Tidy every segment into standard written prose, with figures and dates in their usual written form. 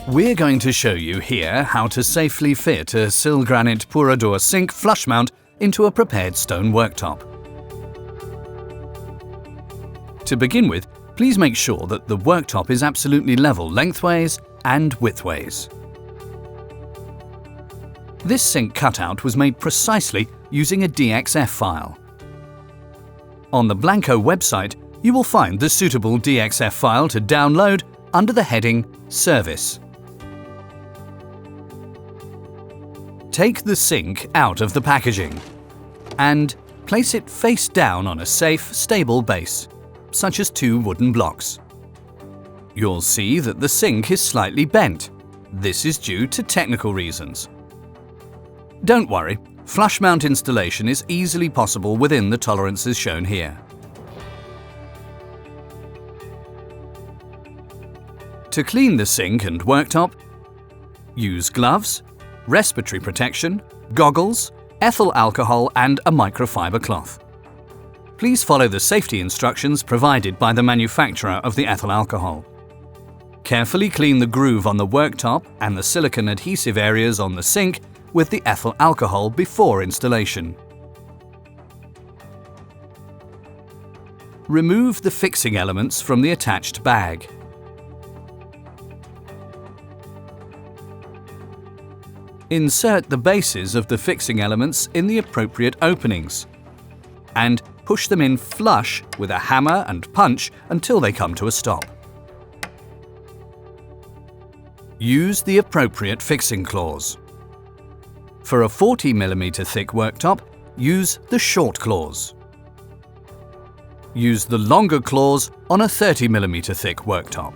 We're going to show you here how to safely fit a Silgranit Purador sink flush mount into a prepared stone worktop. To begin with, please make sure that the worktop is absolutely level lengthways and widthways. This sink cutout was made precisely using a DXF file. On the Blanco website, you will find the suitable DXF file to download under the heading Service. Take the sink out of the packaging and place it face down on a safe, stable base, such as 2 wooden blocks. You'll see that the sink is slightly bent. This is due to technical reasons. Don't worry, flush mount installation is easily possible within the tolerances shown here. To clean the sink and worktop, use gloves, respiratory protection, goggles, ethyl alcohol and a microfiber cloth. Please follow the safety instructions provided by the manufacturer of the ethyl alcohol. Carefully clean the groove on the worktop and the silicone adhesive areas on the sink with the ethyl alcohol before installation. Remove the fixing elements from the attached bag. Insert the bases of the fixing elements in the appropriate openings and push them in flush with a hammer and punch until they come to a stop. Use the appropriate fixing claws. For a 40 mm thick worktop, use the short claws. Use the longer claws on a 30 mm thick worktop.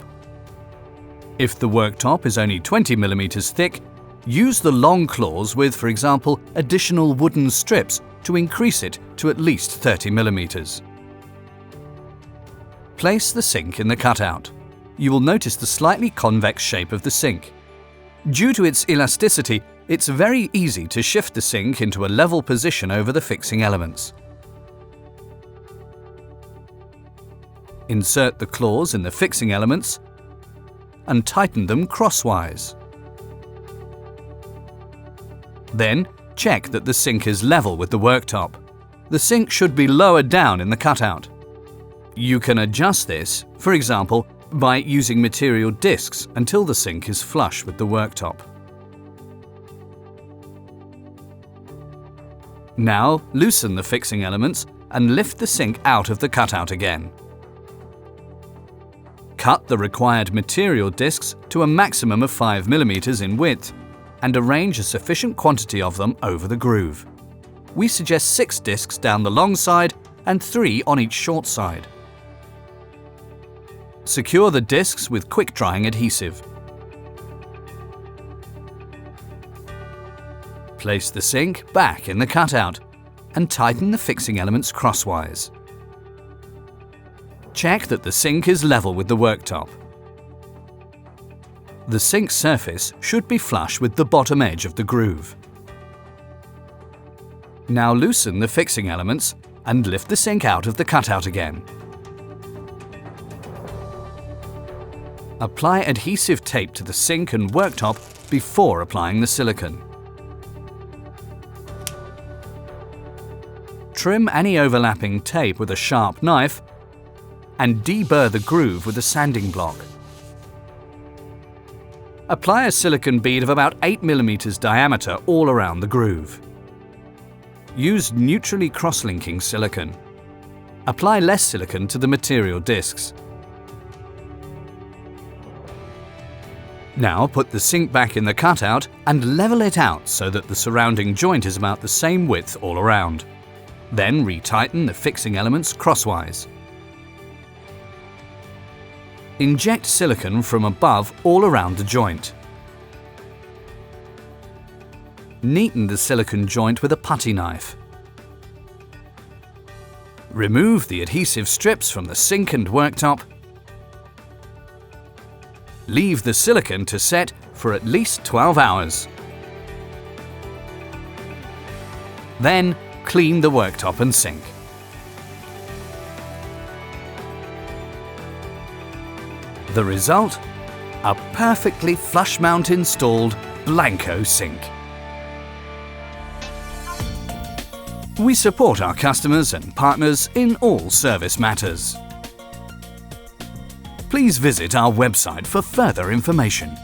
If the worktop is only 20 mm thick, use the long claws with, for example, additional wooden strips to increase it to at least 30 mm. Place the sink in the cutout. You will notice the slightly convex shape of the sink. Due to its elasticity, it's very easy to shift the sink into a level position over the fixing elements. Insert the claws in the fixing elements and tighten them crosswise. Then, check that the sink is level with the worktop. The sink should be lower down in the cutout. You can adjust this, for example, by using material discs until the sink is flush with the worktop. Now, loosen the fixing elements and lift the sink out of the cutout again. Cut the required material discs to a maximum of 5 mm in width and arrange a sufficient quantity of them over the groove. We suggest 6 discs down the long side and 3 on each short side. Secure the discs with quick-drying adhesive. Place the sink back in the cutout and tighten the fixing elements crosswise. Check that the sink is level with the worktop. The sink surface should be flush with the bottom edge of the groove. Now loosen the fixing elements and lift the sink out of the cutout again. Apply adhesive tape to the sink and worktop before applying the silicone. Trim any overlapping tape with a sharp knife and deburr the groove with a sanding block. Apply a silicone bead of about 8 mm diameter all around the groove. Use neutrally cross-linking silicone. Apply less silicone to the material discs. Now put the sink back in the cutout and level it out so that the surrounding joint is about the same width all around. Then retighten the fixing elements crosswise. Inject silicone from above all around the joint. Neaten the silicone joint with a putty knife. Remove the adhesive strips from the sink and worktop. Leave the silicone to set for at least 12 hours. Then, clean the worktop and sink. The result? a perfectly flush mount installed Blanco sink. We support our customers and partners in all service matters. Please visit our website for further information.